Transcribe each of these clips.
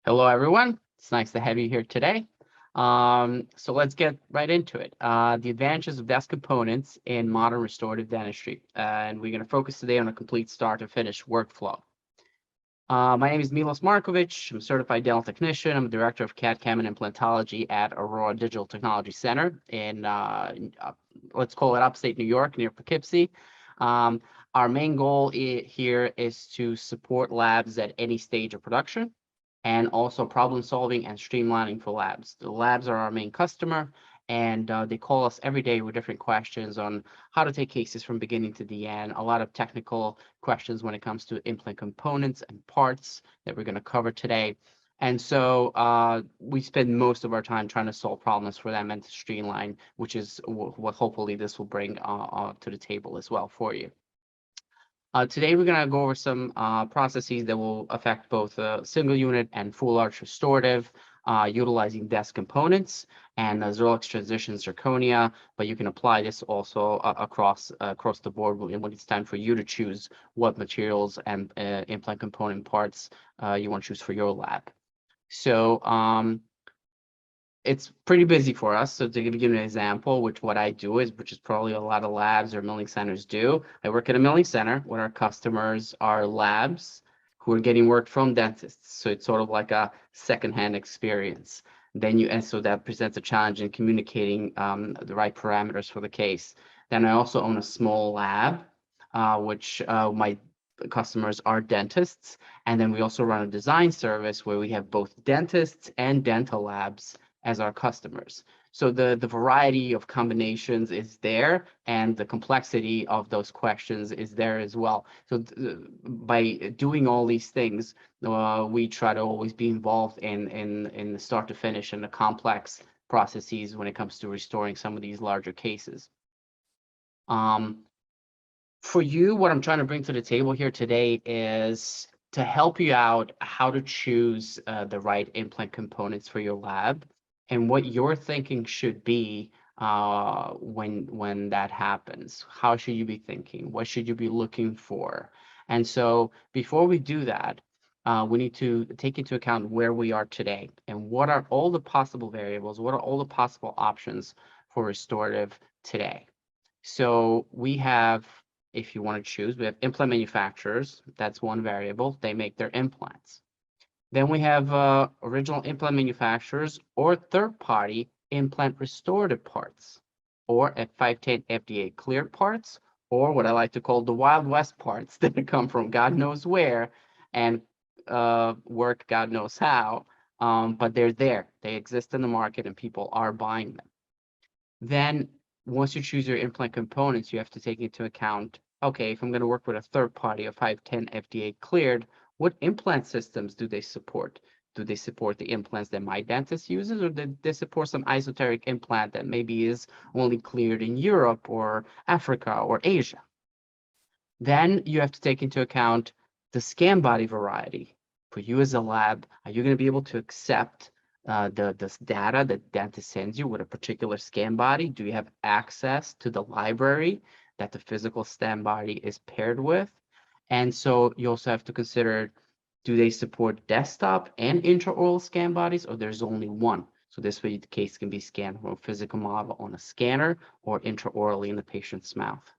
Hello, everyone. It's nice to have you here today. So let's get right into it. The advantages of DESS components in modern restorative dentistry. And we're going to focus today on a complete start to finish workflow. My name is Milos Markovic. I'm a certified dental technician. I'm a director of CAD/CAM and implantology at Aurora Digital Technology Center in, let's call it upstate New York, near Poughkeepsie. Our main goal here is to support labs at any stage of production, and also problem solving and streamlining for labs. The labs are our main customer, and they call us every day with different questions on how to take cases from beginning to the end, a lot of technical questions when it comes to implant components and parts that we're going to cover today. And so we spend most of our time trying to solve problems for them and to streamline, which is what hopefully this will bring to the table as well for you. Today, we're going to go over some processes that will affect both single unit and full arch restorative, utilizing DESS components and Zerlex transition zirconia, but you can apply this also across the board when it's time for you to choose what materials and implant component parts you want to choose for your lab. So it's pretty busy for us. So to give you an example, what I do is, which is probably a lot of labs or milling centers do. I work at a milling center where our customers are labs who are getting work from dentists. So it's sort of like a secondhand experience. And so that presents a challenge in communicating the right parameters for the case. Then I also own a small lab, which my customers are dentists. And then we also run a design service where we have both dentists and dental labs as our customers. So the variety of combinations is there, and the complexity of those questions is there as well. So by doing all these things, we try to always be involved in the start to finish and the complex processes when it comes to restoring some of these larger cases. For you, what I'm trying to bring to the table here today is to help you out how to choose the right implant components for your lab, and what your thinking should be when that happens. How should you be thinking? What should you be looking for? And so before we do that, we need to take into account where we are today and what are all the possible variables, what are all the possible options for restorative today. So we have, if you want to choose, we have implant manufacturers. That's one variable. They make their implants. Then we have original implant manufacturers or third-party implant restorative parts, or F510 FDA cleared parts, or what I like to call the Wild West parts that come from God knows where and work God knows how, but they're there. They exist in the market and people are buying them. Then once you choose your implant components, you have to take into account, okay, if I'm going to work with a third party, a 510 FDA cleared, what implant systems do they support? Do they support the implants that my dentist uses, or do they support some esoteric implant that maybe is only cleared in Europe or Africa or Asia? Then you have to take into account the scan body variety. For you as a lab, are you going to be able to accept this data that dentist sends you with a particular scan body? Do you have access to the library that the physical scan body is paired with? And so you also have to consider, do they support desktop and intraoral scan bodies, or there's only one? So this way the case can be scanned from a physical model on a scanner or intraorally in the patient's mouth.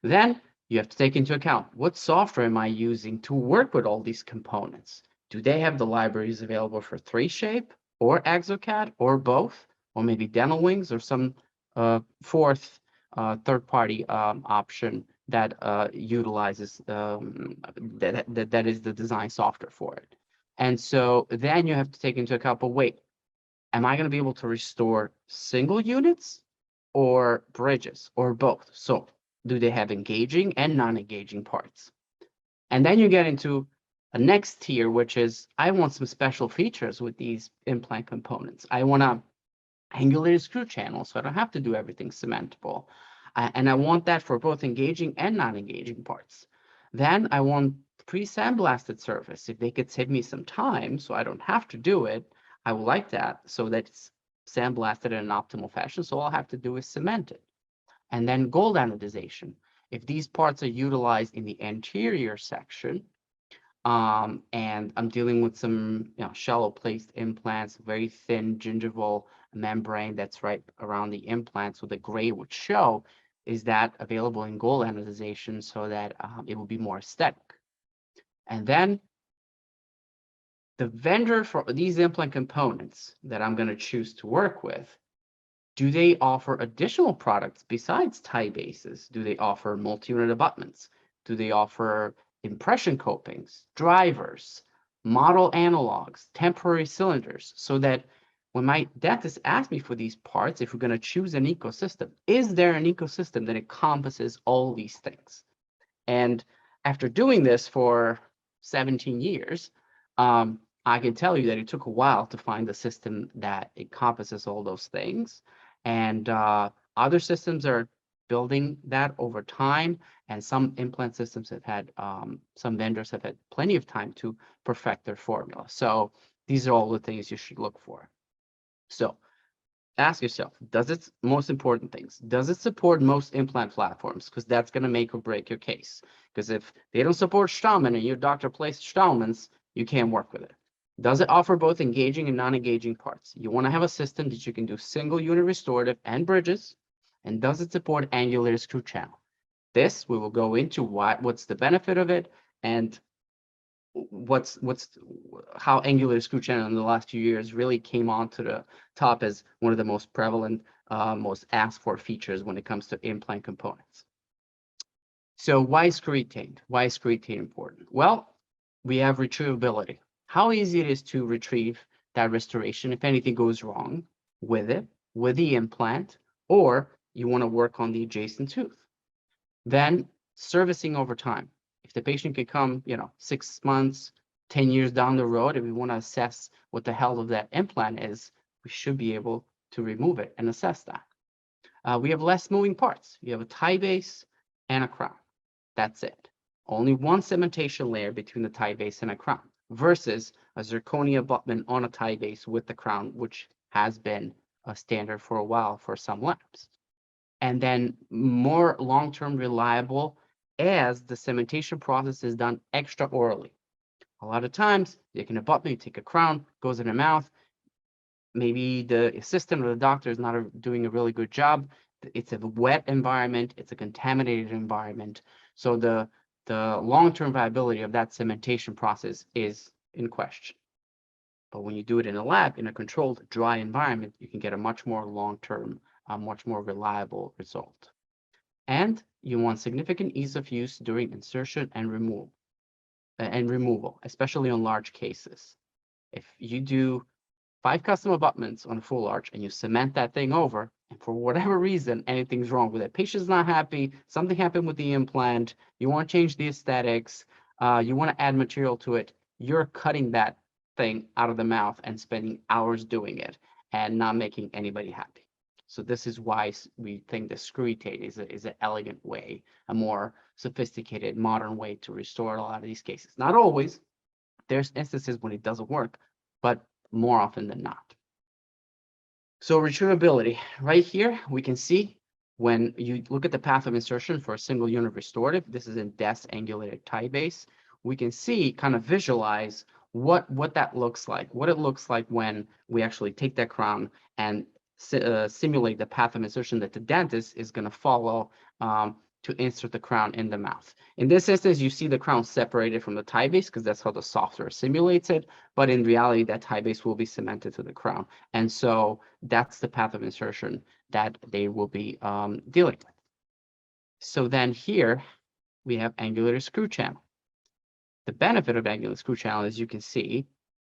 Then you have to take into account, what software am I using to work with all these components? Do they have the libraries available for 3Shape or ExoCAD or both, or maybe Dental Wings or some fourth third-party option that utilizes that is the design software for it? And so then you have to take into account, but wait, am I going to be able to restore single units or bridges or both? So do they have engaging and non-engaging parts? And then you get into a next tier, which is, I want some special features with these implant components. I want a angulated screw channel, so I don't have to do everything cementable. And I want that for both engaging and non-engaging parts. Then I want pre-sandblasted surface. If they could save me some time so I don't have to do it, I would like that, so that it's sandblasted in an optimal fashion. So all I have to do is cement it. And then gold anodization. If these parts are utilized in the anterior section, And I'm dealing with some, shallow placed implants, very thin gingival membrane that's right around the implant. So the gray would show is that available in gold anodization so that it will be more aesthetic. And then the vendor for these implant components that I'm going to choose to work with, do they offer additional products besides tie bases? Do they offer multi-unit abutments? Do they offer impression copings, drivers, model analogs, temporary cylinders, so that when my dentist asks me for these parts, if we're going to choose an ecosystem, is there an ecosystem that encompasses all these things? And after doing this for 17 years, I can tell you that it took a while to find the system that encompasses all those things. And other systems are building that over time. And some implant systems have had, some vendors have had plenty of time to perfect their formula. So these are all the things you should look for. So ask yourself, most important things, does it support most implant platforms? Because that's going to make or break your case. Because if they don't support Straumann and your doctor placed Straumann's, you can't work with it. Does it offer both engaging and non-engaging parts? You want to have a system that you can do single unit restorative and bridges. And does it support angular screw channel? This we will go into what's the benefit of it and how angular screw channel in the last few years really came onto the top as one of the most prevalent, most asked for features when it comes to implant components. So why screw retained? Why is screw retained important? Well, we have retrievability. How easy it is to retrieve that restoration if anything goes wrong with it, with the implant, or you want to work on the adjacent tooth. Then servicing over time. If the patient can come, 6 months, 10 years down the road, if we want to assess what the health of that implant is, we should be able to remove it and assess that. We have less moving parts. You have a tie base and a crown. That's it. Only one cementation layer between the tie base and a crown versus a zirconia abutment on a tie base with the crown, which has been a standard for a while for some labs. And then more long-term reliable as the cementation process is done extra-orally. A lot of times, you can abutment, you take a crown, goes in the mouth. Maybe the assistant or the doctor is not doing a really good job. It's a wet environment. It's a contaminated environment. So the long-term viability of that cementation process is in question. But when you do it in a lab, in a controlled, dry environment, you can get a much more long-term, much more reliable result. And you want significant ease of use during insertion and removal, especially on large cases. If you do 5 custom abutments on a full arch and you cement that thing over, and for whatever reason, anything's wrong with it, patient's not happy, something happened with the implant, you want to change the aesthetics, you want to add material to it, you're cutting that thing out of the mouth and spending hours doing it and not making anybody happy. So this is why we think the screw retain is an elegant way, a more sophisticated, modern way to restore a lot of these cases. Not always. There's instances when it doesn't work, but more often than not. So retrievability, right here, we can see when you look at the path of insertion for a single unit restorative, this is in DESS angulated tie base, we can see, kind of visualize what that looks like, what it looks like when we actually take that crown and simulate the path of insertion that the dentist is going to follow to insert the crown in the mouth. In this instance, you see the crown separated from the tie base because that's how the software simulates it. But in reality, that tie base will be cemented to the crown. And so that's the path of insertion that they will be dealing with. So then here we have angular screw channel. The benefit of angular screw channel, as you can see,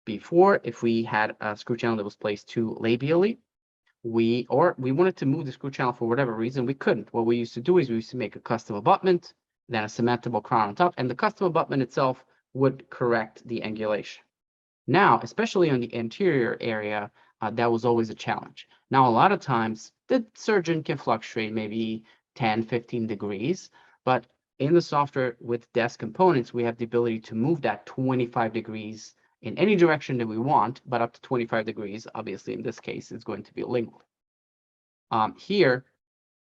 before, if we had a screw channel that was placed too labially, we wanted to move the screw channel for whatever reason, we couldn't. What we used to do is we used to make a custom abutment, then a cementable crown on top, and the custom abutment itself would correct the angulation. Now, especially on the anterior area, that was always a challenge. Now, a lot of times, the surgeon can fluctuate maybe 10, 15 degrees, but in the software with DESS components, we have the ability to move that 25 degrees in any direction that we want, but up to 25 degrees, obviously in this case, is going to be lingual. Here,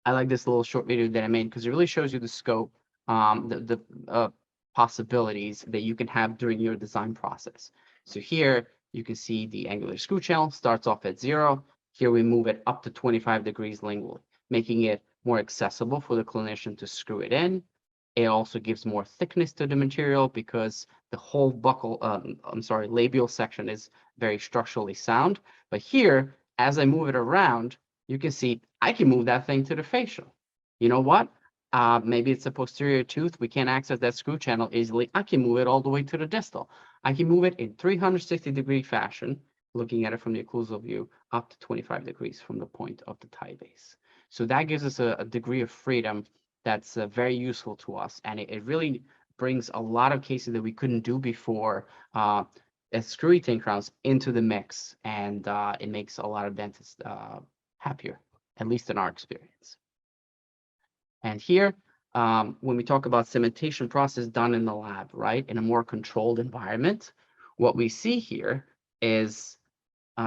I like this little short video that I made because it really shows you the scope, the possibilities that you can have during your design process. So here you can see the angular screw channel starts off at 0. Here we move it up to 25 degrees lingually, making it more accessible for the clinician to screw it in. It also gives more thickness to the material because the whole buccal, labial section is very structurally sound. But here, as I move it around, you can see I can move that thing to the facial. You know what? Maybe it's a posterior tooth. We can't access that screw channel easily. I can move it all the way to the distal. I can move it in 360-degree fashion, looking at it from the occlusal view, up to 25 degrees from the point of the tie base. So that gives us a degree of freedom that's very useful to us. And it really brings a lot of cases that we couldn't do before as screw retained crowns into the mix. And it makes a lot of dentists happier, at least in our experience. And here, when we talk about cementation process done in the lab, right, in a more controlled environment, what we see here is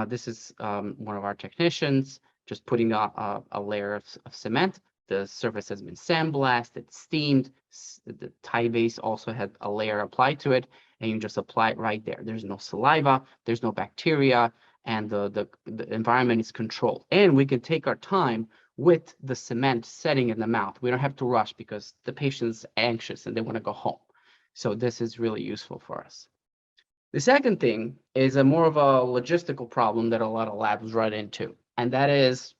this is one of our technicians just putting a layer of cement. The surface has been sandblasted, it's steamed. The tie base also had a layer applied to it, and you just apply it right there. There's no saliva, there's no bacteria, and the environment is controlled. And we can take our time with the cement setting in the mouth. We don't have to rush because the patient's anxious and they want to go home. So this is really useful for us. The second thing is a more of a logistical problem that a lot of labs run into, and that is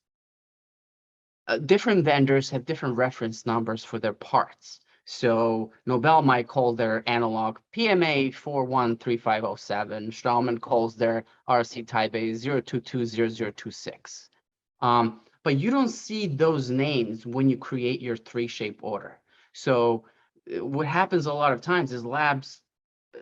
different vendors have different reference numbers for their parts. So Nobel might call their analog PMA 413507. Straumann calls their RC type A 0220026. But you don't see those names when you create your 3-shape order. So what happens a lot of times is labs,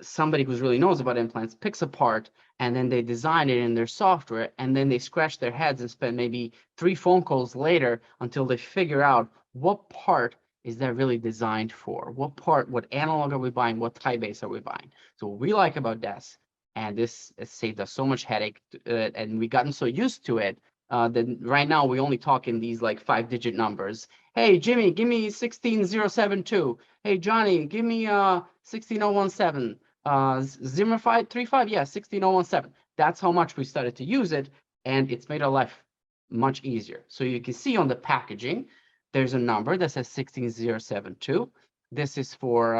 somebody who really knows about implants picks a part and then they design it in their software, and then they scratch their heads and spend maybe 3 phone calls later until they figure out what part is that really designed for? What analog are we buying? What tie base are we buying? So what we like about DESS, and this has saved us so much headache, and we've gotten so used to it, that right now we only talk in these like 5-digit numbers. Hey, Jimmy, give me 16072. Hey, Johnny, give me 16017. 0535, yeah, 16017. That's how much we started to use it, and it's made our life much easier. So you can see on the packaging, there's a number that says 16072. This is for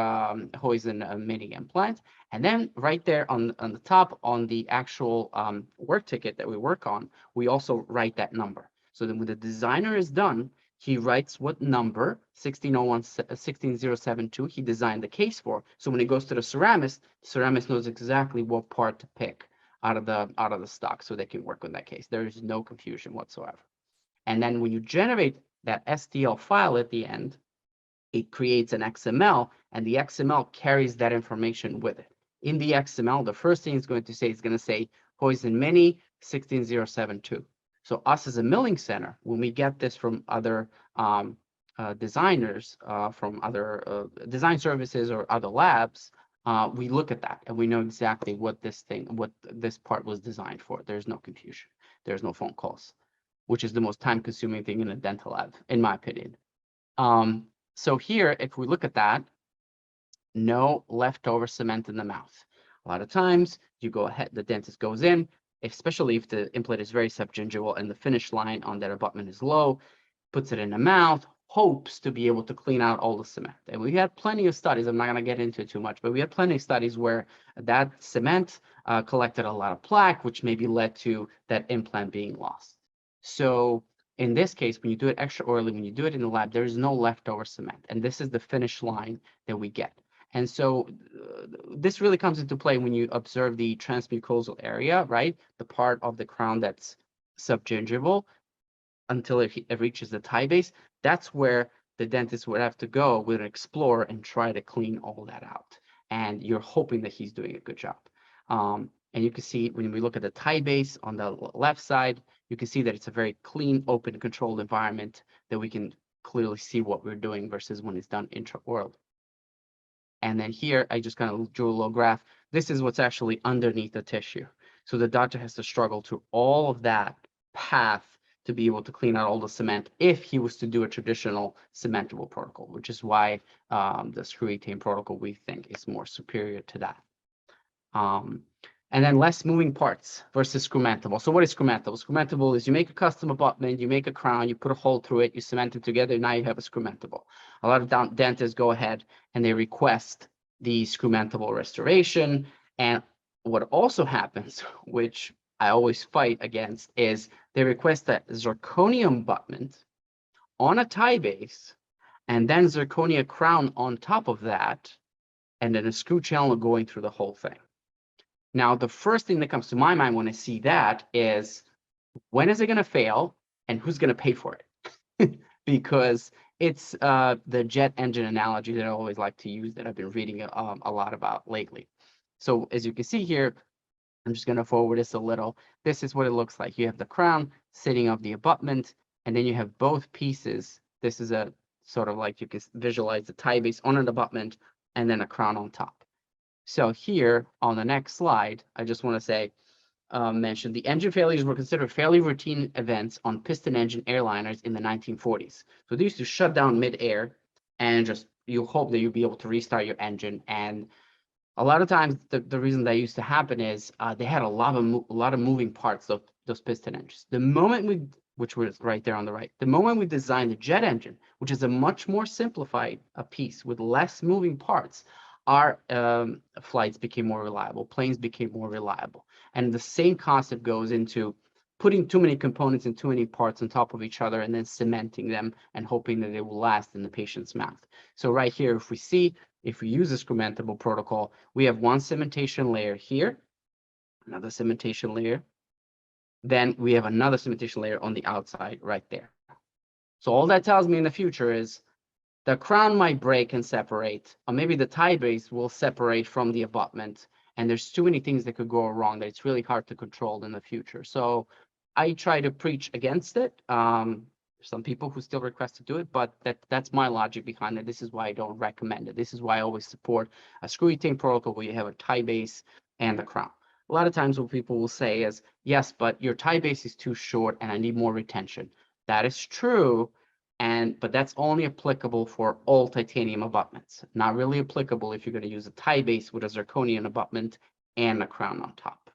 Hoisin mini implant. And then right there on the top, on the actual work ticket that we work on, we also write that number. So then when the designer is done, he writes what number, 16072, he designed the case for. So when it goes to the ceramist knows exactly what part to pick out of the stock so they can work on that case. There is no confusion whatsoever. And then when you generate that STL file at the end, it creates an XML, and the XML carries that information with it. In the XML, the first thing it's going to say Hoisin Mini 16072. So us as a milling center, when we get this from other designers, from other design services or other labs, we look at that and we know exactly what this part was designed for. There's no confusion. There's no phone calls, which is the most time-consuming thing in a dental lab, in my opinion. So here, if we look at that, no leftover cement in the mouth. A lot of times, you go ahead, the dentist goes in, especially if the implant is very subgingival and the finish line on that abutment is low, puts it in the mouth, hopes to be able to clean out all the cement. And we had plenty of studies, I'm not going to get into it too much, but we had plenty of studies where that cement collected a lot of plaque, which maybe led to that implant being lost. So in this case, when you do it extra oily, when you do it in the lab, there is no leftover cement. And this is the finish line that we get. And so this really comes into play when you observe the transmucosal area, right? The part of the crown that's subgingival until it reaches the tie base. That's where the dentist would have to go with an explorer and try to clean all that out. And you're hoping that he's doing a good job. And you can see when we look at the tie base on the left side, you can see that it's a very clean, open, controlled environment that we can clearly see what we're doing versus when it's done intraoral. And then here, I just kind of drew a little graph. This is what's actually underneath the tissue. So the doctor has to struggle through all of that path to be able to clean out all the cement if he was to do a traditional cementable protocol, which is why the Scrementable protocol we think is more superior to that. And then less moving parts versus Scrementable. So what is Scrementable? Scrementable is you make a custom abutment, you make a crown, you put a hole through it, you cement it together, now you have a Scrementable. A lot of dentists go ahead and they request the Scrementable restoration. And what also happens, which I always fight against, is they request a zirconium abutment on a tie base, and then zirconia crown on top of that, and then a screw channel going through the whole thing. Now, the first thing that comes to my mind when I see that is, when is it going to fail and who's going to pay for it? Because it's the jet engine analogy that I always like to use that I've been reading a lot about lately. So as you can see here, I'm just going to forward this a little. This is what it looks like. You have the crown sitting of the abutment, and then you have both pieces. This is a sort of like, you can visualize the tie base on an abutment and then a crown on top. So here on the next slide, I just want to say, mention the engine failures were considered fairly routine events on piston engine airliners in the 1940s. So they used to shut down mid-air and just, you hope that you'll be able to restart your engine. And a lot of times the reason that used to happen is they had a lot of moving parts of those piston engines. The moment which was right there on the right, the moment we designed the jet engine, which is a much more simplified piece with less moving parts, our flights became more reliable, planes became more reliable. And the same concept goes into putting too many components and too many parts on top of each other and then cementing them and hoping that they will last in the patient's mouth. So right here, if we use a Scrementable protocol, we have one cementation layer here, another cementation layer, then we have another cementation layer on the outside right there. So all that tells me in the future is the crown might break and separate, or maybe the tie base will separate from the abutment, and there's too many things that could go wrong that it's really hard to control in the future. So I try to preach against it. Some people who still request to do it, but that's my logic behind it. This is why I don't recommend it. This is why I always support a Scrementable protocol where you have a tie base and a crown. A lot of times what people will say is, yes, but your tie base is too short and I need more retention. That is true. But that's only applicable for all titanium abutments. Not really applicable if you're going to use a tie base with a zirconium abutment and a crown on top.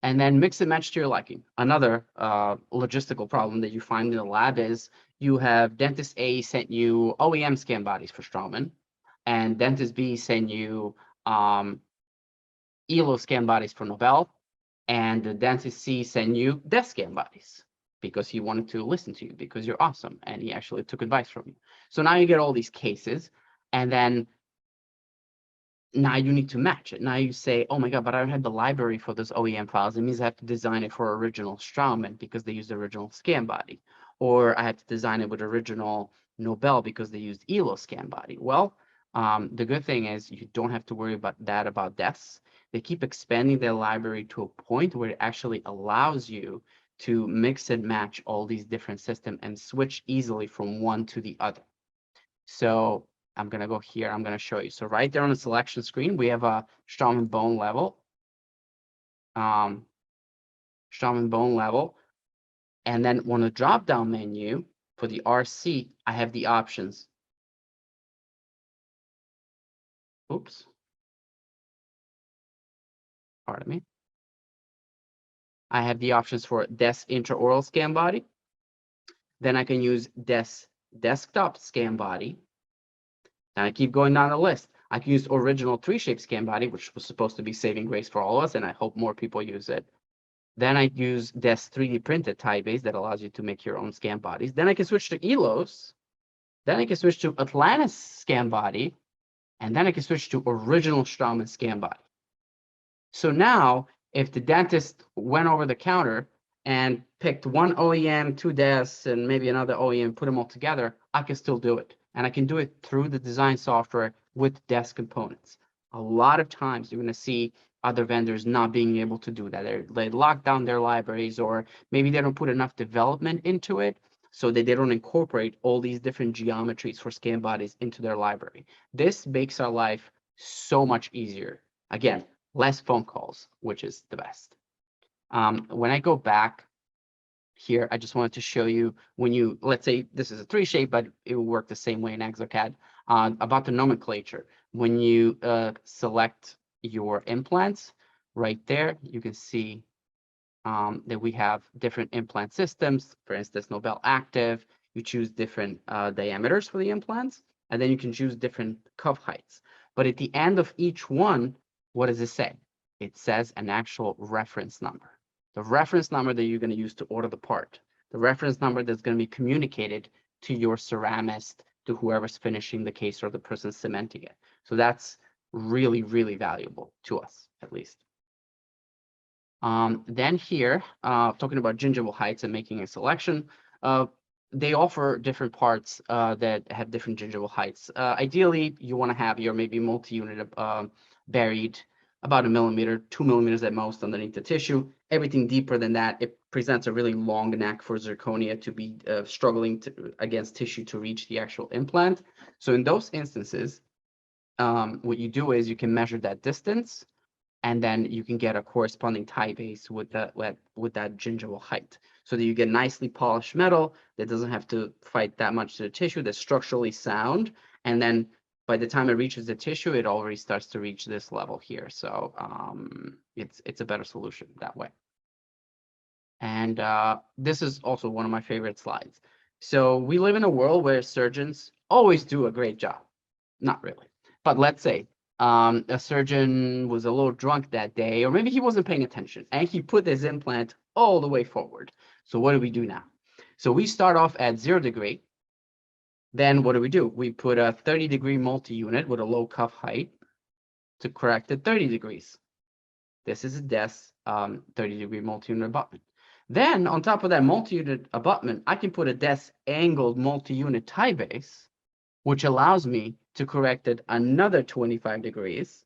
And then mix and match to your liking. Another logistical problem that you find in the lab is you have dentist A sent you OEM scan bodies for Straumann, and dentist B sent you ELO scan bodies for Nobel, and the dentist C sent you DESS scan bodies, because he wanted to listen to you, because you're awesome, and he actually took advice from you. So now you get all these cases, and then now you need to match it. Now you say, oh my God, but I don't have the library for those OEM files. It means I have to design it for original Straumann because they used the original scan body. Or I have to design it with original Nobel because they used ELO scan body. Well, the good thing is you don't have to worry about that about DESS. They keep expanding their library to a point where it actually allows you to mix and match all these different systems and switch easily from one to the other. So I'm going to go here. I'm going to show you. So right there on the selection screen, we have a Straumann bone level. Straumann bone level. And then on the drop-down menu for the RC, I have the options. Oops. Pardon me. I have the options for DESS intraoral scan body. Then I can use DESS desktop scan body. And I keep going down the list. I can use original 3-shape scan body, which was supposed to be saving grace for all of us, and I hope more people use it. Then I use DESS 3D printed tie base that allows you to make your own scan bodies. Then I can switch to ELOS. Then I can switch to Atlantis scan body. And then I can switch to original Straumann scan body. So now, if the dentist went over the counter and picked one OEM, 2 DESS, and maybe another OEM, put them all together, I can still do it. And I can do it through the design software with DESS components. A lot of times you're going to see other vendors not being able to do that. They lock down their libraries, or maybe they don't put enough development into it, so that they don't incorporate all these different geometries for scan bodies into their library. This makes our life so much easier. Again, less phone calls, which is the best. When I go back here, I just wanted to show you when you, let's say this is a 3 shape, but it will work the same way in ExoCAD, about the nomenclature. When you select your implants, right there, you can see that we have different implant systems. For instance, Nobel Active, you choose different diameters for the implants, and then you can choose different cuff heights. But at the end of each one, what does it say? It says an actual reference number. The reference number that you're going to use to order the part. The reference number that's going to be communicated to your ceramist, to whoever's finishing the case or the person cementing it. So that's really, really valuable to us, at least. Then here, talking about gingival heights and making a selection, they offer different parts that have different gingival heights. Ideally, you want to have your maybe multi-unit buried about 1 millimeter, 2 millimeters at most underneath the tissue. Everything deeper than that, it presents a really long neck for zirconia to be struggling against tissue to reach the actual implant. So in those instances, what you do is you can measure that distance, and then you can get a corresponding tie base with that gingival height, so that you get nicely polished metal that doesn't have to fight that much to the tissue, that's structurally sound, and then by the time it reaches the tissue, it already starts to reach this level here. So it's a better solution that way. And this is also one of my favorite slides. So we live in a world where surgeons always do a great job. Not really, but let's say a surgeon was a little drunk that day, or maybe he wasn't paying attention, and he put his implant all the way forward. So what do we do now? So we start off at 0 degree. Then what do? We put a 30-degree multi-unit with a low cuff height to correct at 30 degrees. This is a DESS 30-degree multi-unit abutment. Then on top of that multi-unit abutment, I can put a DESS angled multi-unit tie base, which allows me to correct it another 25 degrees,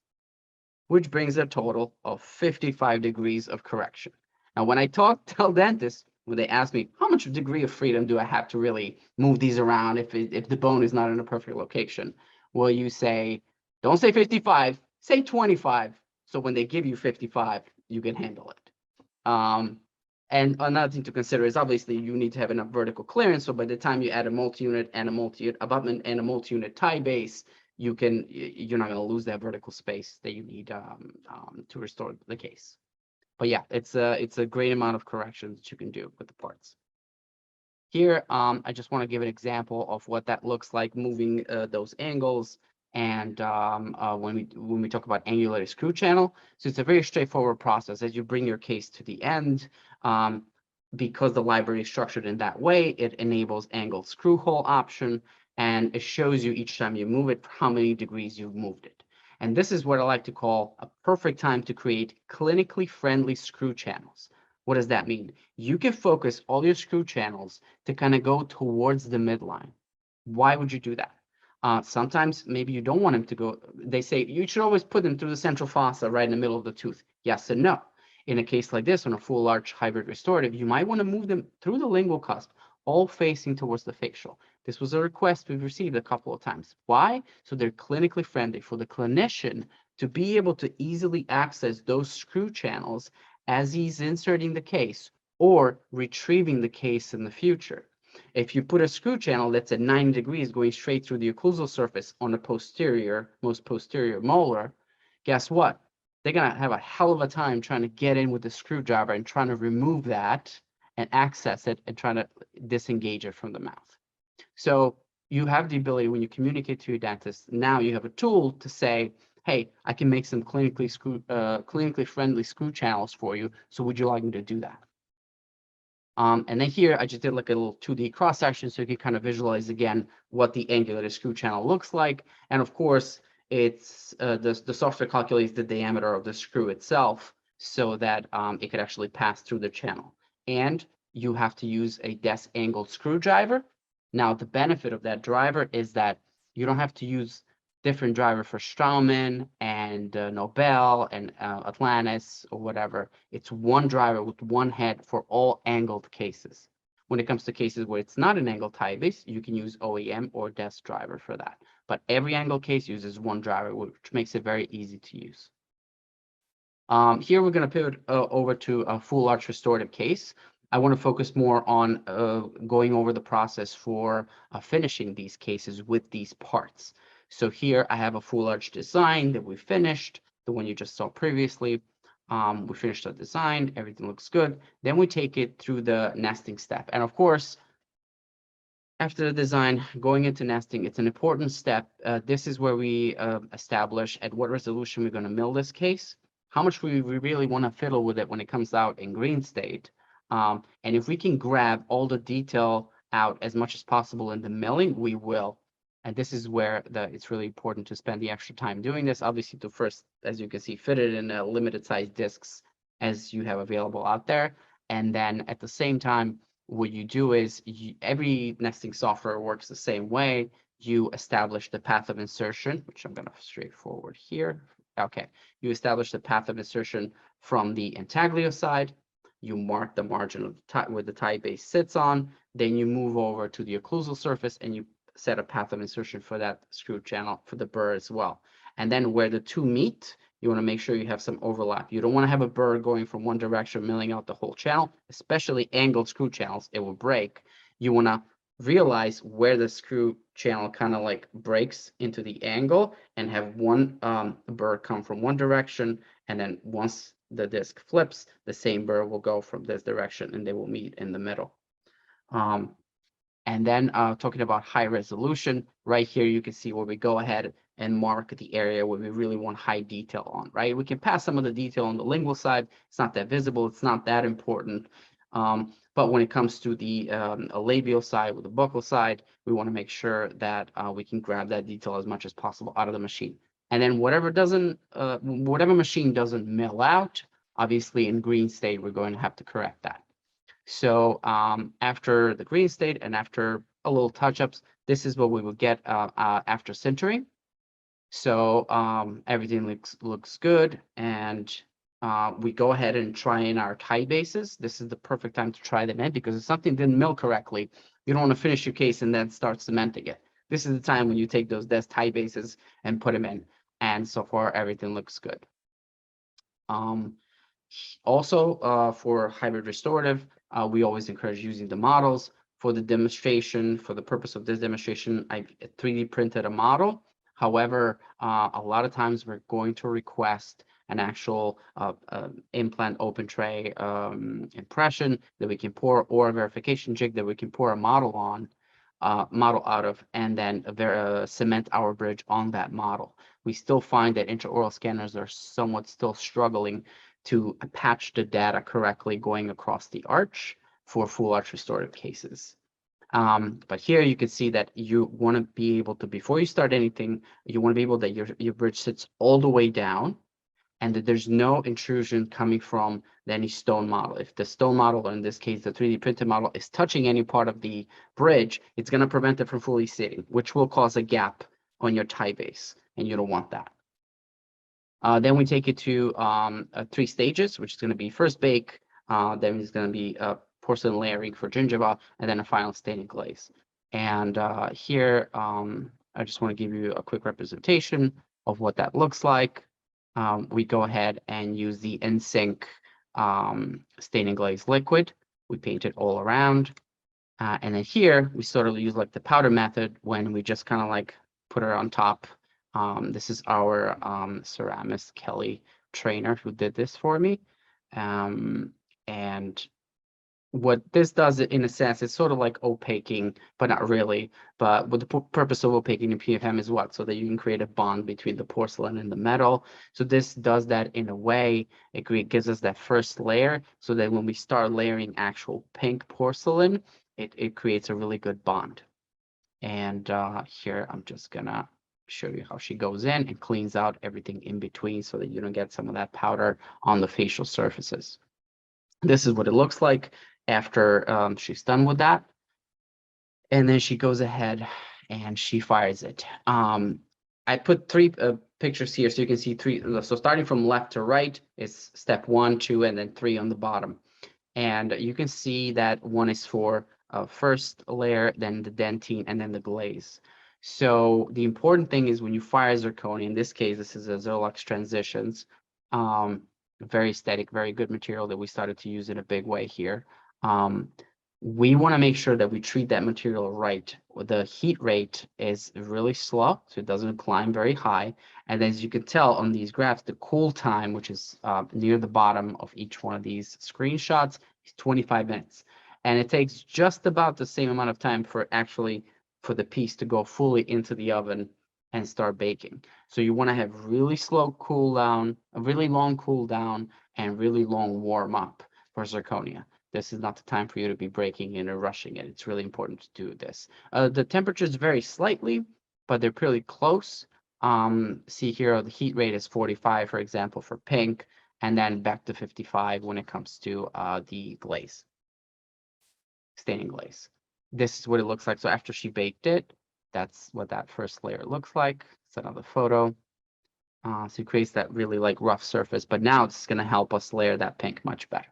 which brings a total of 55 degrees of correction. Now, when I tell dentists, when they ask me, how much degree of freedom do I have to really move these around if the bone is not in a perfect location? Well, you say, don't say 55, say 25. So when they give you 55, you can handle it. And another thing to consider is obviously you need to have enough vertical clearance. So by the time you add a multi-unit and a multi-unit abutment and a multi-unit tie base, you're not going to lose that vertical space that you need to restore the case. But yeah, it's a great amount of corrections that you can do with the parts. Here, I just want to give an example of what that looks like, moving those angles. And when we talk about angulated screw channel, so it's a very straightforward process. As you bring your case to the end, because the library is structured in that way, it enables angled screw hole option, and it shows you each time you move it how many degrees you've moved it. And this is what I like to call a perfect time to create clinically friendly screw channels. What does that mean? You can focus all your screw channels to kind of go towards the midline. Why would you do that? Sometimes maybe you don't want them to go. They say you should always put them through the central fossa right in the middle of the tooth. Yes and no. In a case like this, on a full arch hybrid restorative, you might want to move them through the lingual cusp, all facing towards the facial. This was a request we've received a couple of times. Why? So they're clinically friendly for the clinician to be able to easily access those screw channels as he's inserting the case or retrieving the case in the future. If you put a screw channel that's at 90 degrees going straight through the occlusal surface on the most posterior molar, guess what? They're going to have a hell of a time trying to get in with the screwdriver and trying to remove that and access it and trying to disengage it from the mouth. So you have the ability, when you communicate to your dentist, now you have a tool to say, hey, I can make some clinically friendly screw channels for you. So would you like me to do that? And then here, I just did like a little 2D cross section so you can kind of visualize again what the angulated screw channel looks like. And of course, it's the software calculates the diameter of the screw itself so that it could actually pass through the channel. And you have to use a DESS angled screwdriver. Now, the benefit of that driver is that you don't have to use different driver for Straumann and Nobel and Atlantis or whatever. It's one driver with one head for all angled cases. When it comes to cases where it's not an angled tie base, you can use OEM or DESS driver for that. But every angled case uses one driver, which makes it very easy to use. Here we're going to pivot over to a full arch restorative case. I want to focus more on going over the process for finishing these cases with these parts. So here I have a full arch design that we finished, the one you just saw previously. We finished the design, everything looks good. Then we take it through the nesting step. And of course, after the design, going into nesting, it's an important step. This is where we establish at what resolution we're going to mill this case, how much we really want to fiddle with it when it comes out in green state. And if we can grab all the detail out as much as possible in the milling, we will. And this is where it's really important to spend the extra time doing this. Obviously, to first, as you can see, fit it in a limited size discs as you have available out there. And then at the same time, what you do is every nesting software works the same way. You establish the path of insertion, which I'm going to straightforward here. Okay, you establish the path of insertion from the intaglio side. You mark the margin of the where the tie base sits on. Then you move over to the occlusal surface and you set a path of insertion for that screw channel for the burr as well. And then where the two meet, you want to make sure you have some overlap. You don't want to have a burr going from one direction, milling out the whole channel, especially angled screw channels. It will break. You want to realize where the screw channel kind of like breaks into the angle and have one burr come from one direction. And then once the disc flips, the same burr will go from this direction and they will meet in the middle. And then talking about high resolution, right here, you can see where we go ahead and mark the area where we really want high detail on, right? We can pass some of the detail on the lingual side. It's not that visible. It's not that important. But when it comes to the labial side with the buccal side, we want to make sure that we can grab that detail as much as possible out of the machine. And then whatever machine doesn't mill out, obviously in green state, we're going to have to correct that. So after the green state and after a little touch-ups, this is what we will get after sintering. So everything looks good, and we go ahead and try in our tie bases. This is the perfect time to try them in because if something didn't mill correctly, you don't want to finish your case and then start cementing it. This is the time when you take those DESS tie bases and put them in. And so far, everything looks good. Also, for hybrid restorative, we always encourage using the models. For the demonstration, for the purpose of this demonstration, I 3D printed a model. However, a lot of times we're going to request an actual implant open tray impression that we can pour, or a verification jig that we can pour a model out of, and then cement our bridge on that model. We still find that intraoral scanners are somewhat still struggling to patch the data correctly going across the arch for full arch restorative cases. But here you can see that you want to be able to, before you start anything, you want to be able that your bridge sits all the way down and that there's no intrusion coming from any stone model. If the stone model, or in this case, the 3D printed model, is touching any part of the bridge, it's going to prevent it from fully sitting, which will cause a gap on your tie base, and you don't want that. Then we take it to 3 stages, which is going to be first bake, then it's going to be porcelain layering for gingiva, and then a final staining glaze. And here, I just want to give you a quick representation of what that looks like. We go ahead and use the in-sync staining glaze liquid. We paint it all around. And then here, we sort of use like the powder method when we just kind of like put it on top. This is our ceramist Kelly trainer who did this for me. And what this does, in a sense, it's sort of like opaquing, but not really. But what the purpose of opaquing in PFM is what? So that you can create a bond between the porcelain and the metal. So this does that in a way. It gives us that first layer so that when we start layering actual pink porcelain, it creates a really good bond. And here I'm just gonna show you how she goes in and cleans out everything in between so that you don't get some of that powder on the facial surfaces. This is what it looks like after she's done with that. And then she goes ahead and she fires it. I put 3 pictures here so you can see 3. So starting from left to right is step 1, 2, and then 3 on the bottom. And you can see that one is for first layer, then the dentine, and then the glaze. So the important thing is when you fire zirconia, in this case, this is a Zerlux Transitions, very aesthetic, very good material that we started to use in a big way here. We want to make sure that we treat that material right. The heat rate is really slow, so it doesn't climb very high. And as you can tell on these graphs, the cool time, which is near the bottom of each one of these screenshots, is 25 minutes. And it takes just about the same amount of time for the piece to go fully into the oven and start baking. So you want to have really slow cool down, a really long cool down, and really long warm up for zirconia. This is not the time for you to be breaking in or rushing it. It's really important to do this. The temperatures vary slightly, but they're pretty close. See here, the heat rate is 45, for example, for pink, and then back to 55 when it comes to the glaze, staining glaze. This is what it looks like. So after she baked it, that's what that first layer looks like. It's another photo. So it creates that really like rough surface, but now it's going to help us layer that pink much better.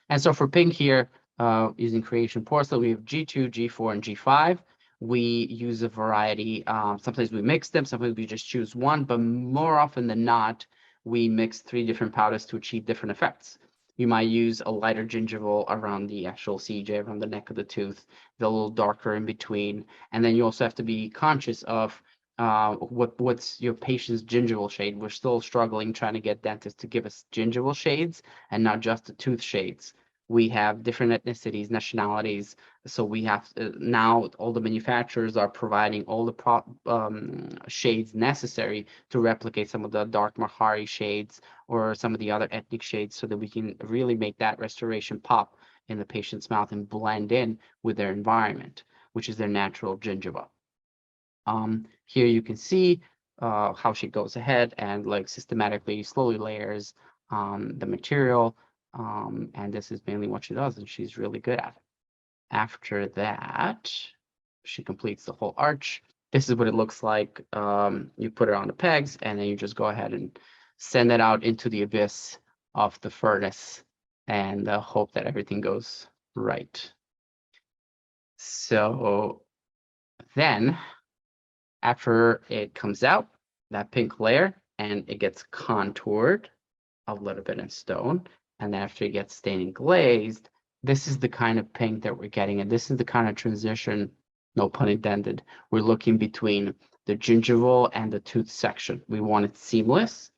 And so for pink here, using creation porcelain, we have G2, G4, and G5. We use a variety. Sometimes we mix them, sometimes we just choose one, but more often than not, we mix 3 different powders to achieve different effects. You might use a lighter gingival around the actual CJ, around the neck of the tooth, the little darker in between. And then you also have to be conscious of what's your patient's gingival shade. We're still struggling trying to get dentists to give us gingival shades and not just the tooth shades. We have different ethnicities, nationalities, so we have now all the manufacturers are providing all the shades necessary to replicate some of the dark Mahari shades or some of the other ethnic shades, so that we can really make that restoration pop in the patient's mouth and blend in with their environment, which is their natural gingiva. Here you can see how she goes ahead and like systematically, slowly layers the material. And this is mainly what she does, and she's really good at it. After that, she completes the whole arch. This is what it looks like. You put it on the pegs, and then you just go ahead and send it out into the abyss of the furnace and hope that everything goes right. So then, after it comes out, that pink layer, and it gets contoured a little bit in stone, and then after it gets stained and glazed, this is the kind of pink that we're getting, and this is the kind of transition, no pun intended, we're looking between the gingival and the tooth section. We want it seamless,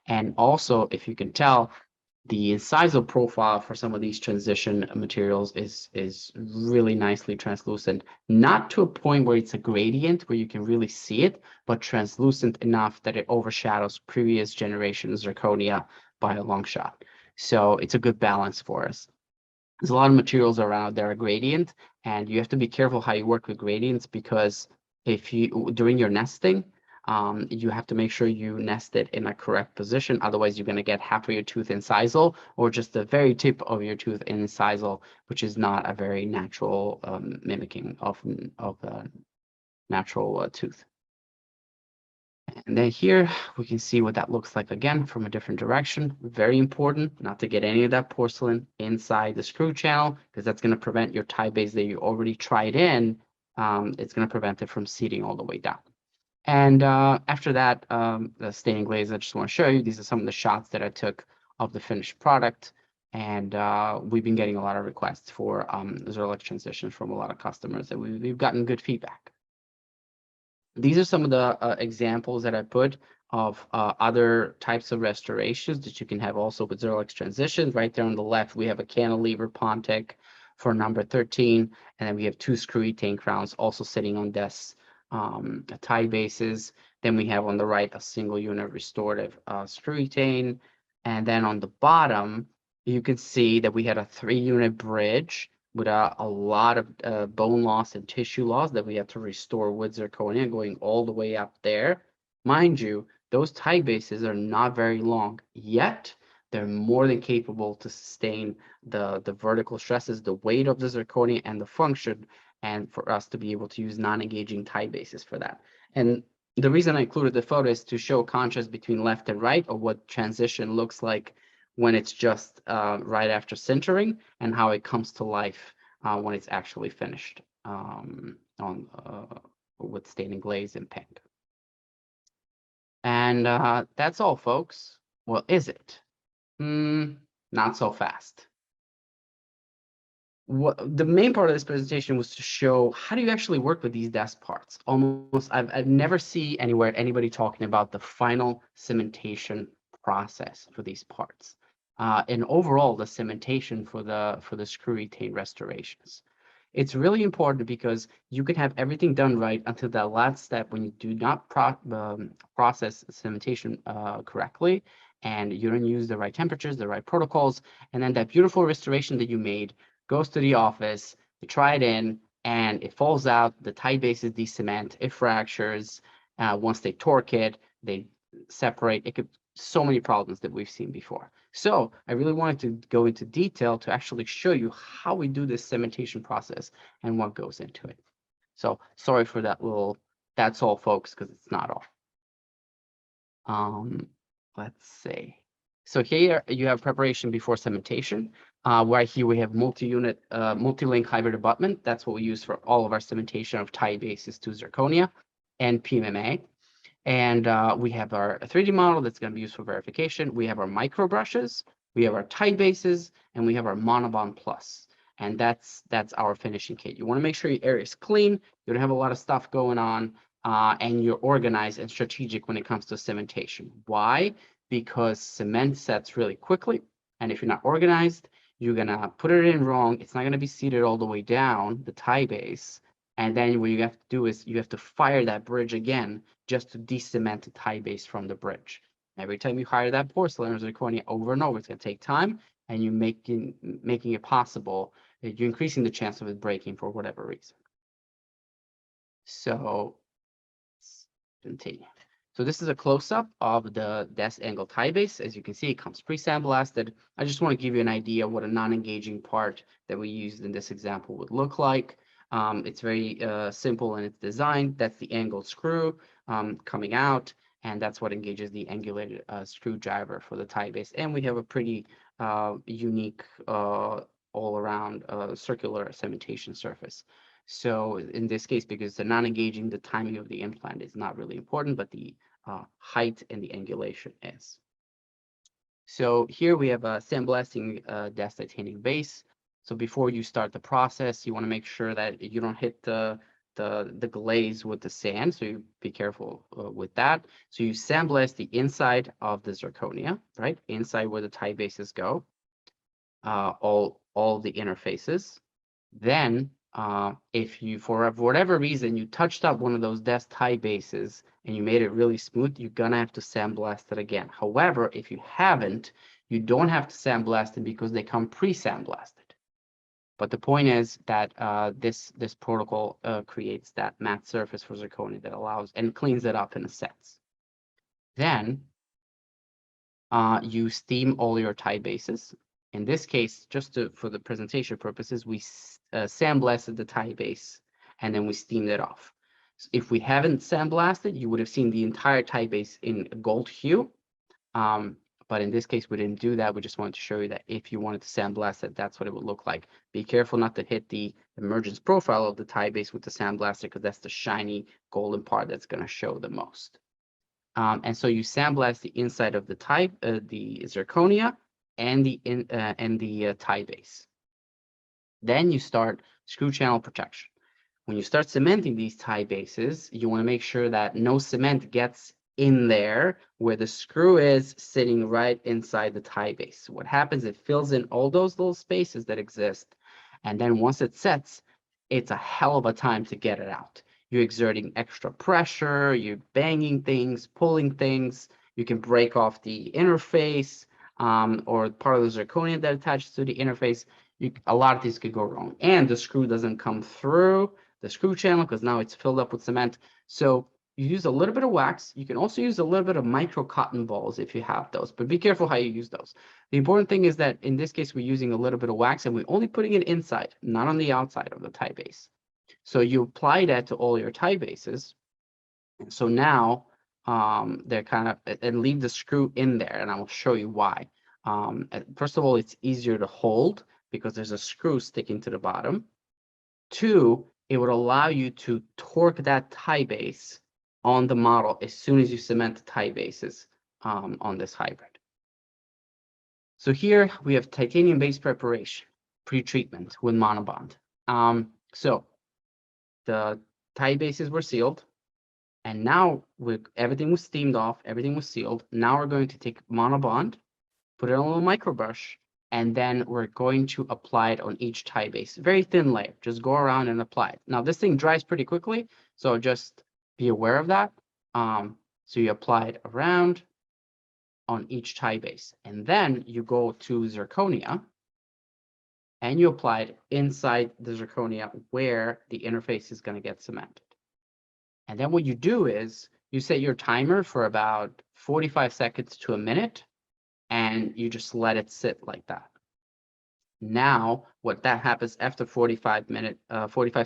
and also, if you can tell, the incisal profile for some of these transition materials is really nicely translucent, not to a point where it's a gradient where you can really see it, but translucent enough that it overshadows previous generation zirconia by a long shot. So it's a good balance for us. There's a lot of materials around that are gradient, and you have to be careful how you work with gradients, because if you during your nesting, you have to make sure you nest it in a correct position. Otherwise, you're going to get half of your tooth incisal, or just the very tip of your tooth incisal, which is not a very natural mimicking of a natural tooth. And then here we can see what that looks like again from a different direction. Very important not to get any of that porcelain inside the screw channel, because that's going to prevent your tie base that you already tried in. It's going to prevent it from seating all the way down. And after that, the staining glaze, I just want to show you, these are some of the shots that I took of the finished product. And we've been getting a lot of requests for Zerlix transitions from a lot of customers, and we've gotten good feedback. These are some of the examples that I put of other types of restorations that you can have also with Zerlix transitions. Right there on the left, we have a cantilever Pontic for number 13, and then we have 2 screwy tank crowns also sitting on DESS tie bases. Then we have on the right a single unit restorative screwy tane, and then on the bottom you can see that we had a 3-unit bridge with a lot of bone loss and tissue loss that we have to restore with zirconia going all the way up there. Mind you, those tie bases are not very long, yet they're more than capable to sustain the vertical stresses, the weight of the zirconia, and the function, and for us to be able to use non-engaging tie bases for that. And the reason I included the photo is to show contrast between left and right, of what transition looks like when it's just right after sintering, and how it comes to life when it's actually finished with staining glaze and pink. And that's all, folks. Well, is it? Not so fast. the main part of this presentation was to show how do you actually work with these DESS parts. I've never seen anywhere anybody talking about the final cementation process for these parts, and overall the cementation for the screw retain restorations. It's really important because you can have everything done right until that last step when you do not process cementation correctly, and you don't use the right temperatures, the right protocols, and then that beautiful restoration that you made goes to the office, you try it in, and it falls out, the tight bases de-cement, it fractures. Once they torque it, they separate. It could so many problems that we've seen before. So I really wanted to go into detail to actually show you how we do this cementation process and what goes into it. So sorry for that little, that's all folks, because it's not all. Let's see. So here you have preparation before cementation. Where here we have multi-unit, multi-link hybrid abutment. That's what we use for all of our cementation of tie bases to zirconia and PMMA. And we have our 3D model that's going to be used for verification. We have our micro brushes, we have our tie bases, and we have our Monobond Plus. And that's our finishing kit. You want to make sure your area is clean, you don't have a lot of stuff going on, and you're organized and strategic when it comes to cementation. Why? Because cement sets really quickly, and if you're not organized, you're gonna put it in wrong. It's not gonna be seated all the way down the tie base, and then what you have to do is you have to fire that bridge again just to de-cement the tie base from the bridge. Every time you hire that porcelain or zirconia over and over, it's gonna take time, and you're making it possible. You're increasing the chance of it breaking for whatever reason. So let's continue. So this is a close-up of the DESS angle tie base. As you can see, it comes pre-sandblasted. I just want to give you an idea of what a non-engaging part that we used in this example would look like. It's very simple in its design. That's the angled screw coming out, and that's what engages the angulated screwdriver for the tie base. And we have a pretty unique all-around circular cementation surface. So in this case, because they're non-engaging, the timing of the implant is not really important, but the height and the angulation is. So here we have a sandblasting DESS titanium base. So before you start the process, you want to make sure that you don't hit the glaze with the sand. So you be careful with that. So you sandblast the inside of the zirconia, right? Inside where the tie bases go, all the interfaces. Then if you, for whatever reason, you touched up one of those DESS tie bases and you made it really smooth, you're gonna have to sandblast it again. However, if you haven't, you don't have to sandblast it because they come pre-sandblasted. But the point is that this protocol creates that matte surface for zirconia that allows and cleans it up in a sense. Then you steam all your tie bases. In this case, just for the presentation purposes, we sandblasted the tie base and then we steamed it off. So if we haven't sandblasted, you would have seen the entire tie base in a gold hue. But in this case, we didn't do that. We just wanted to show you that if you wanted to sandblast it, that's what it would look like. Be careful not to hit the emergence profile of the tie base with the sandblaster, because that's the shiny golden part that's going to show the most. And so you sandblast the inside of the the zirconia and the tie base. Then you start screw channel protection. When you start cementing these tie bases, you want to make sure that no cement gets in there where the screw is sitting right inside the tie base. What happens, it fills in all those little spaces that exist. And then once it sets, it's a hell of a time to get it out. You're exerting extra pressure, you're banging things, pulling things. You can break off the interface or part of the zirconia that attaches to the interface. A lot of things could go wrong. And the screw doesn't come through the screw channel because now it's filled up with cement. So you use a little bit of wax. You can also use a little bit of micro cotton balls if you have those, but be careful how you use those. The important thing is that in this case, we're using a little bit of wax and we're only putting it inside, not on the outside of the tie base. So you apply that to all your tie bases. And so now they're kind of, and leave the screw in there, and I will show you why. First of all, it's easier to hold because there's a screw sticking to the bottom. Two, it would allow you to torque that tie base on the model as soon as you cement the tie bases on this hybrid. So here we have titanium base preparation. pre-treatment with monobond. So the tie bases were sealed, and now everything was steamed off, everything was sealed. Now we're going to take monobond, put it on a little micro brush, and then we're going to apply it on each tie base. Very thin layer, just go around and apply it. Now this thing dries pretty quickly, so just be aware of that. So you apply it around on each tie base, and then you go to zirconia and you apply it inside the zirconia where the interface is going to get cemented. And then what you do is you set your timer for about 45 seconds to a minute, and you just let it sit like that. Now, what that happens after 45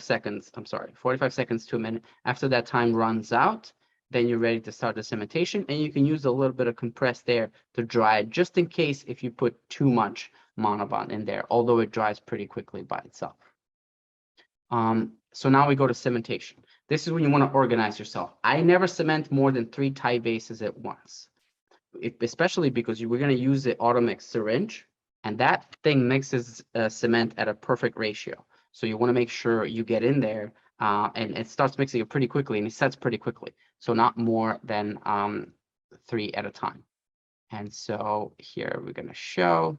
seconds to a minute, after that time runs out, then you're ready to start the cementation, and you can use a little bit of compressed air to dry it, just in case if you put too much monobond in there, although it dries pretty quickly by itself. So now we go to cementation. This is when you want to organize yourself. I never cement more than 3 tie bases at once, especially because we're going to use the automix syringe, and that thing mixes cement at a perfect ratio. So you want to make sure you get in there, and it starts mixing it pretty quickly, and it sets pretty quickly. So not more than 3 at a time. And so here we're going to show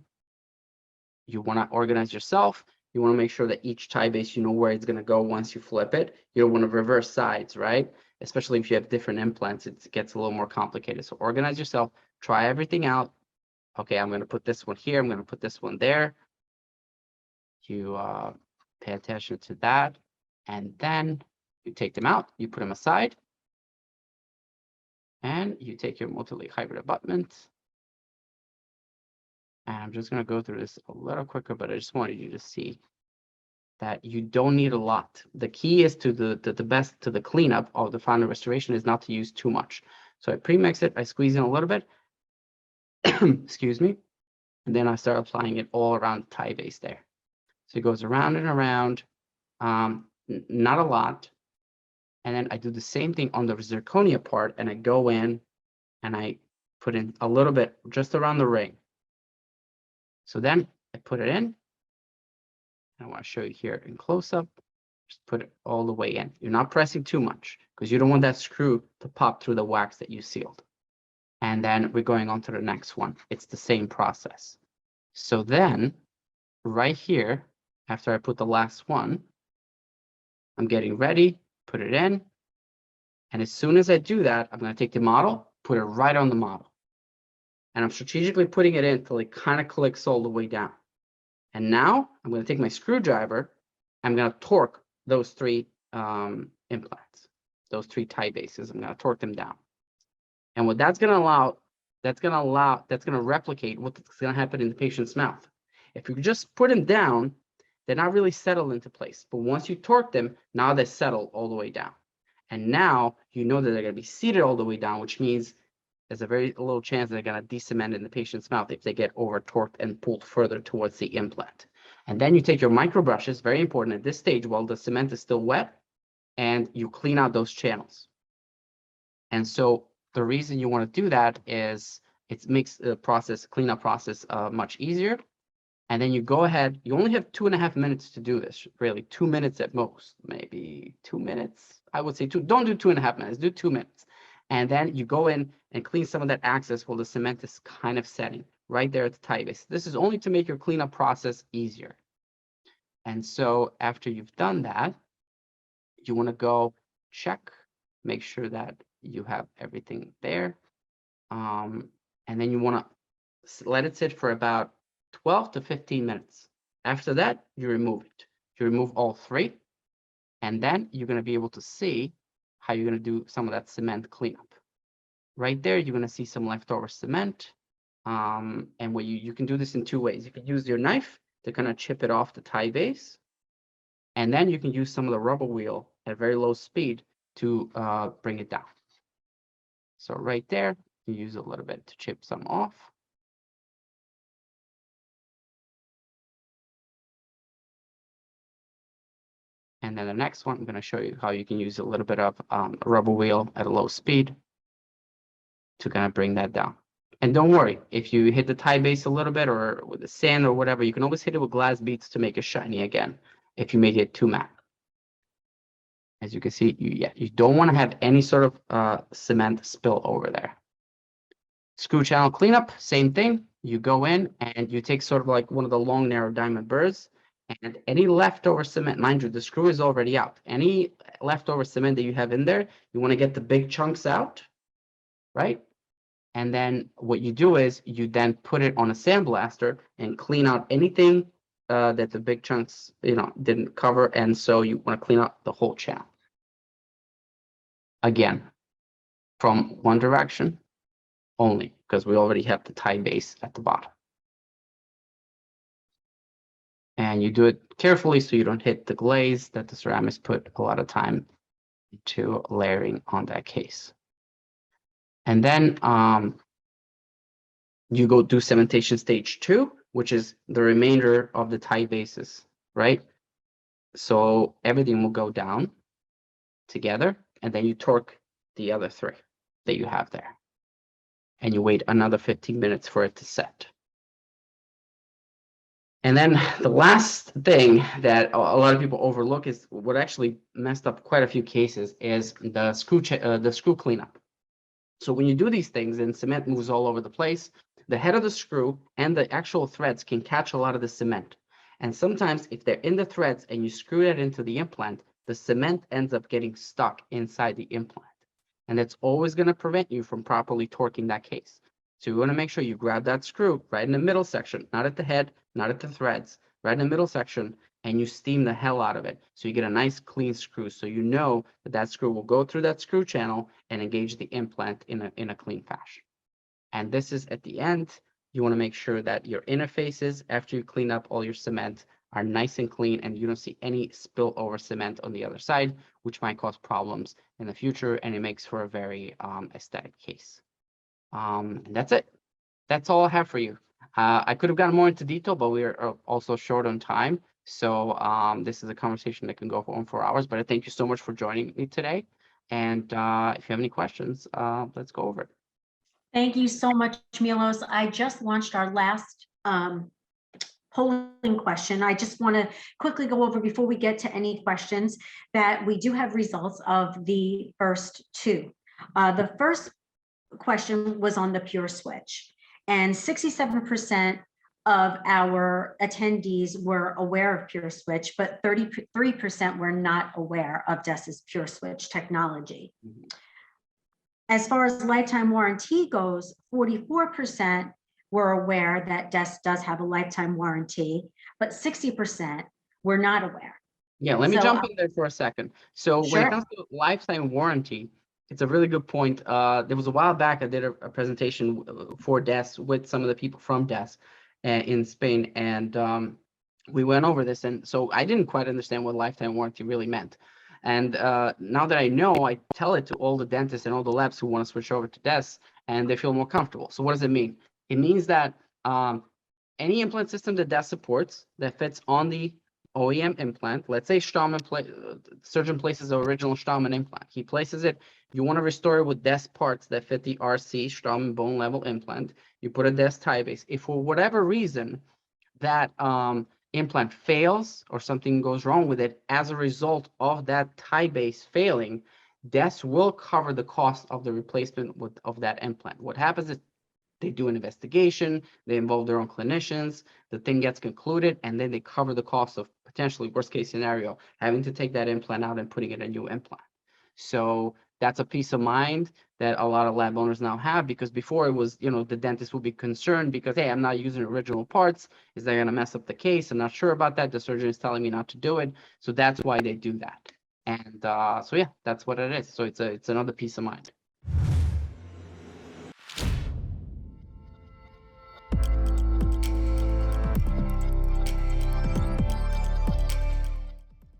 you want to organize yourself. You want to make sure that each tie base, you know where it's going to go once you flip it. You don't want to reverse sides, right? Especially if you have different implants, it gets a little more complicated. So organize yourself, try everything out. Okay, I'm going to put this one here. I'm going to put this one there. You pay attention to that. And then you take them out, you put them aside. And you take your multi-leaf hybrid abutment. And I'm just going to go through this a little quicker, but I just wanted you to see that you don't need a lot. The key is to the cleanup of the final restoration is not to use too much. So I pre-mix it, I squeeze in a little bit, excuse me, and then I start applying it all around the tie base there. So it goes around and around, not a lot. And then I do the same thing on the zirconia part, and I go in and I put in a little bit just around the ring. So then I put it in. I want to show you here in close-up. Just put it all the way in. You're not pressing too much because you don't want that screw to pop through the wax that you sealed. And then we're going on to the next one. It's the same process. So then right here, after I put the last one, I'm getting ready, put it in. And as soon as I do that, I'm going to take the model, put it right on the model. And I'm strategically putting it in until it kind of clicks all the way down. And now I'm going to take my screwdriver. I'm going to torque those 3 implants, those 3 tie bases. I'm going to torque them down. And what that's going to allow, that's going to replicate what's going to happen in the patient's mouth. If you just put them down, they're not really settled into place. But once you torque them, now they settle all the way down. And now you know that they're going to be seated all the way down, which means there's a very little chance they're going to de-cement in the patient's mouth if they get over torqued and pulled further towards the implant. And then you take your micro brushes, very important at this stage while the cement is still wet, and you clean out those channels. And so the reason you want to do that is it makes the cleanup process much easier. And then you go ahead, you only have 2.5 minutes to do this, really 2 minutes at most, maybe 2 minutes. I would say don't do 2.5 minutes, do 2 minutes. And then you go in and clean some of that access while the cement is kind of setting right there at the tie base. This is only to make your cleanup process easier. And so after you've done that, you want to go check, make sure that you have everything there. And then you want to let it sit for about 12 to 15 minutes. After that, you remove it. You remove all 3, and then you're going to be able to see how you're going to do some of that cement cleanup. Right there, you're going to see some leftover cement. And what you can do this in 2 ways. You can use your knife to kind of chip it off the tie base. And then you can use some of the rubber wheel at very low speed to bring it down. So right there, you use a little bit to chip some off. And then the next one, I'm going to show you how you can use a little bit of rubber wheel at a low speed to kind of bring that down. And don't worry, if you hit the tie base a little bit or with the sand or whatever, you can always hit it with glass beads to make it shiny again if you make it too matte. As you can see, you don't want to have any sort of cement spill over there. Screw channel cleanup, same thing. You go in and you take sort of like one of the long, narrow diamond burrs, and any leftover cement, mind you, the screw is already out. Any leftover cement that you have in there, you want to get the big chunks out, right? And then what you do is you then put it on a sandblaster and clean out anything that the big chunks, didn't cover. And so you want to clean out the whole channel. Again, from one direction only, because we already have the tie base at the bottom. And you do it carefully so you don't hit the glaze that the ceramics put a lot of time into layering on that case. And then you go do cementation stage 2, which is the remainder of the tie bases, right? So everything will go down together, and then you torque the other 3 that you have there. And you wait another 15 minutes for it to set. And then the last thing that a lot of people overlook is what actually messed up quite a few cases is the screw cleanup. So when you do these things and cement moves all over the place, the head of the screw and the actual threads can catch a lot of the cement. And sometimes if they're in the threads and you screw it into the implant, the cement ends up getting stuck inside the implant. And that's always going to prevent you from properly torquing that case. So you want to make sure you grab that screw right in the middle section, not at the head, not at the threads, right in the middle section, and you steam the hell out of it. So you get a nice clean screw. So you know that that screw will go through that screw channel and engage the implant in a clean fashion. And this is at the end. You want to make sure that your interfaces, after you clean up all your cement, are nice and clean and you don't see any spillover cement on the other side, which might cause problems in the future, and it makes for a very aesthetic case. And that's it. That's all I have for you. I could have gotten more into detail, but we are also short on time. So this is a conversation that can go for 4 hours, but I thank you so much for joining me today. And if you have any questions, let's go over it. Thank you so much, Milos. I just launched our last polling question. I just want to quickly go over before we get to any questions that we do have results of the first 2. The first question was on the pure switch, and 67% of our attendees were aware of pure switch, but 33% were not aware of DESS's pure switch technology. Mm-hmm. As far as lifetime warranty goes, 44% were aware that DESS does have a lifetime warranty, but 60% were not aware. Yeah, let me jump in there for a second. So sure. When it comes to lifetime warranty, it's a really good point. There was a while back, I did a presentation for DESS with some of the people from DESS in Spain, and we went over this. And so I didn't quite understand what lifetime warranty really meant. And now that I know, I tell it to all the dentists and all the labs who want to switch over to DESS, and they feel more comfortable. So what does it mean? It means that any implant system that DESS supports that fits on the OEM implant, let's say surgeon places the original Straumann implant. He places it. You want to restore it with DESS parts that fit the RC Straumann bone level implant. You put a DESS tie base. If for whatever reason that implant fails or something goes wrong with it as a result of that tie base failing, DESS will cover the cost of the replacement of that implant. What happens is they do an investigation, they involve their own clinicians, the thing gets concluded, and then they cover the cost of potentially worst case scenario, having to take that implant out and putting in a new implant. So that's a peace of mind that a lot of lab owners now have, because before it was, the dentist would be concerned because, hey, I'm not using original parts. Is that going to mess up the case? I'm not sure about that. The surgeon is telling me not to do it. So that's why they do that. And so, yeah, that's what it is. So it's another peace of mind.